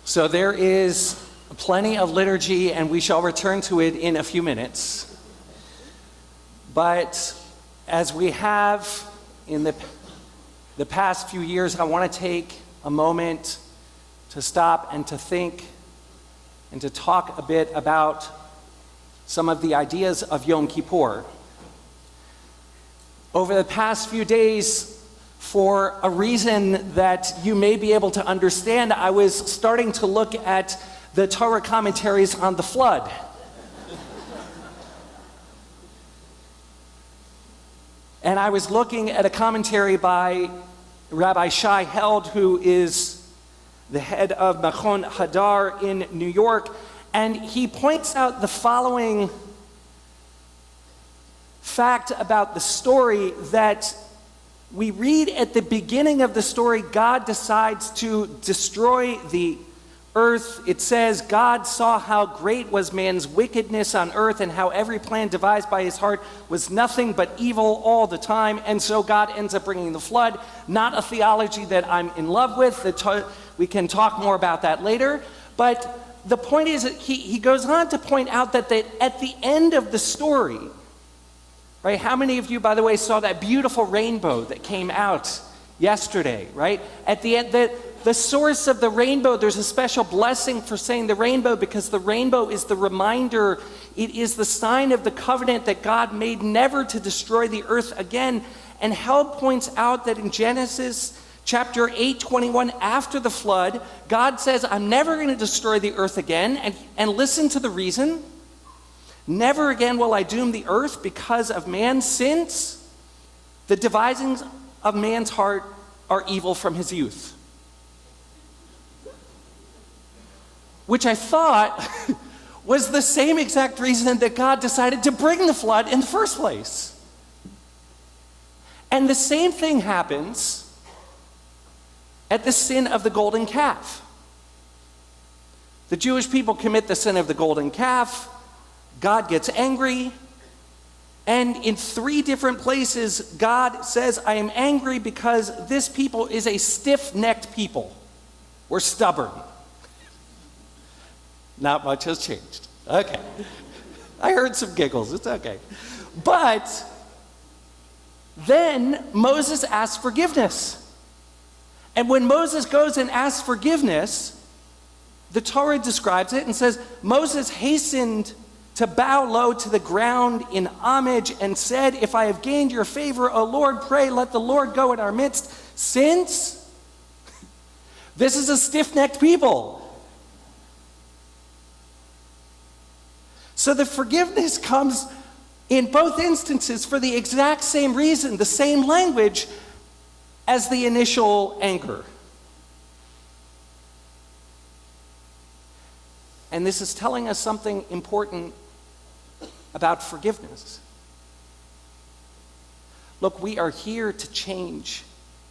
So there is plenty of liturgy, and we shall return to it in a few minutes. But as we have in the past few years, I want to take a moment to stop and to think and to talk a bit about some of the ideas of Yom Kippur. Over the past few days, for a reason that you may be able to understand, I was starting to look at the Torah commentaries on the flood. And I was looking at a commentary by Rabbi Shai Held, who is the head of Machon Hadar in New York, and he points out the following fact about the story, that we read at the beginning of the story, God decides to destroy the earth. It says, God saw how great was man's wickedness on earth, and how every plan devised by his heart was nothing but evil all the time. And so God ends up bringing the flood. Not a theology that I'm in love with. We can talk more about that later. But the point is that he goes on to point out that at the end of the story, right? How many of you, by the way, saw that beautiful rainbow that came out yesterday, right? At the end, the source of the rainbow, there's a special blessing for saying the rainbow, because the rainbow is the reminder, it is the sign of the covenant that God made never to destroy the earth again. And Held points out that in Genesis chapter 8:21, after the flood, God says, I'm never going to destroy the earth again. And listen to the reason. Never again will I doom the earth because of man's sins. The devisings of man's heart are evil from his youth. Which I thought was the same exact reason that God decided to bring the flood in the first place. And the same thing happens at the sin of the golden calf. The Jewish people commit the sin of the golden calf. God gets angry, and in 3 different places, God says, I am angry because this people is a stiff-necked people. We're stubborn. Not much has changed. Okay. I heard some giggles. It's okay. But then Moses asks forgiveness. And when Moses goes and asks forgiveness, the Torah describes it and says, Moses hastened to bow low to the ground in homage and said, if I have gained your favor, O Lord, pray, let the Lord go in our midst, since this is a stiff-necked people. So the forgiveness comes in both instances for the exact same reason, the same language as the initial anger. And this is telling us something important about forgiveness. Look, we are here to change.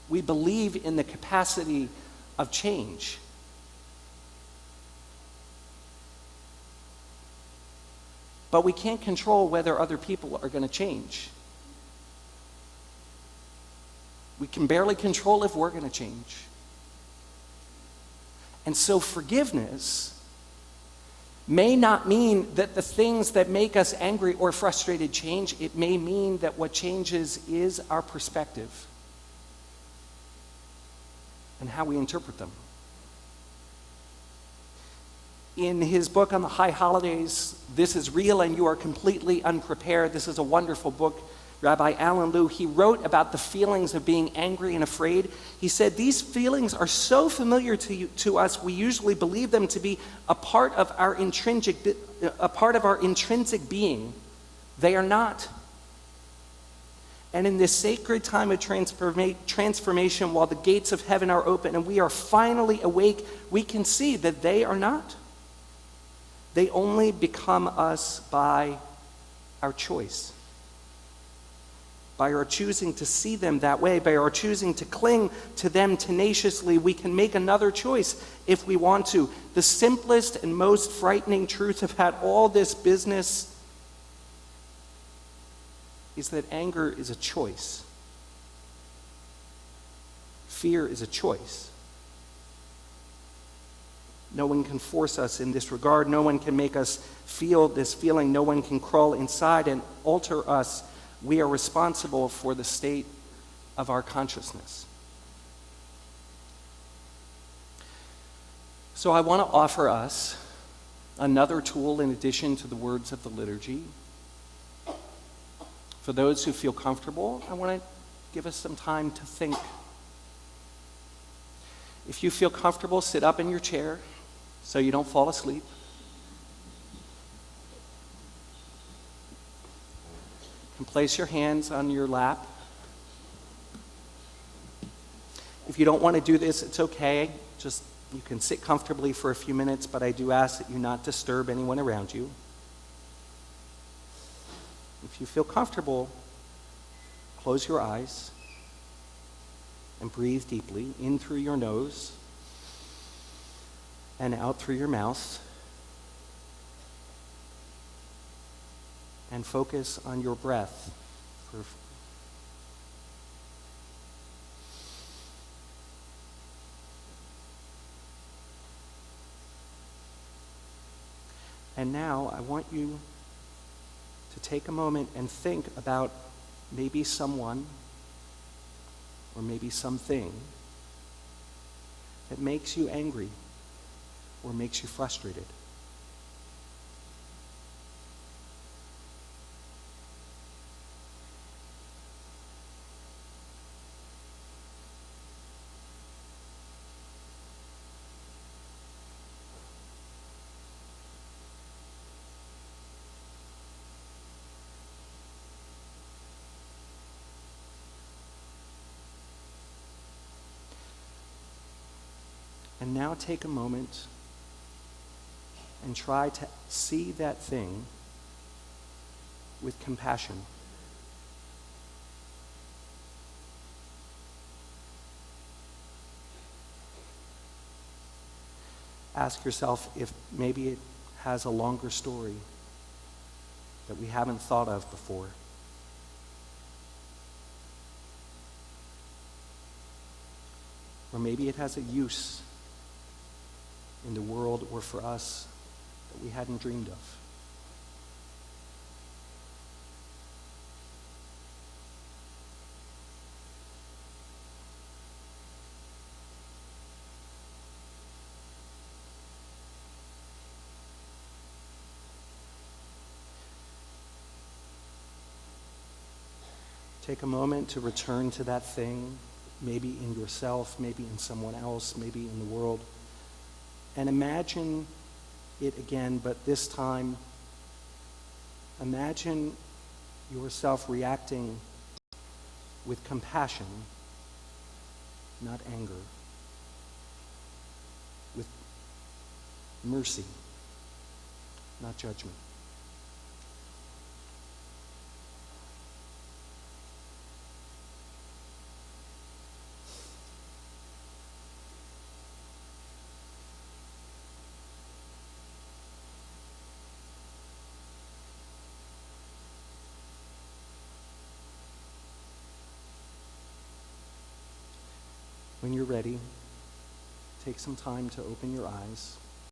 We believe in the capacity of change. But we can't control whether other people are going to change. We can barely control if we're going to change. And so forgiveness may not mean that the things that make us angry or frustrated change. It may mean that what changes is our perspective and how we interpret them. In his book on the High Holidays, This is Real and You Are Completely Unprepared, this is a wonderful book, Rabbi Alan Lew, he wrote about the feelings of being angry and afraid. He said, these feelings are so familiar to us, we usually believe them to be a part of our intrinsic being. They are not. And in this sacred time of transformation, while the gates of heaven are open and we are finally awake, we can see that they are not. They only become us by our choice. By our choosing to see them that way, by our choosing to cling to them tenaciously, we can make another choice if we want to. The simplest and most frightening truth about all this business is that anger is a choice. Fear is a choice. No one can force us in this regard. No one can make us feel this feeling. No one can crawl inside and alter us. We are responsible for the state of our consciousness. So I want to offer us another tool in addition to the words of the liturgy. For those who feel comfortable, I want to give us some time to think. If you feel comfortable, sit up in your chair so you don't fall asleep. And place your hands on your lap. If you don't want to do this, it's okay. Just you can sit comfortably for a few minutes, but I do ask that you not disturb anyone around you. If you feel comfortable, close your eyes and breathe deeply in through your nose and out through your mouth. And focus on your breath. And now I want you to take a moment and think about maybe someone or maybe something that makes you angry or makes you frustrated. And now take a moment and try to see that thing with compassion. Ask yourself if maybe it has a longer story that we haven't thought of before. Or maybe it has a use in the world or for us that we hadn't dreamed of. Take a moment to return to that thing, maybe in yourself, maybe in someone else, maybe in the world. And imagine it again, but this time, imagine yourself reacting with compassion, not anger, with mercy, not judgment. When you're ready, take some time to open your eyes.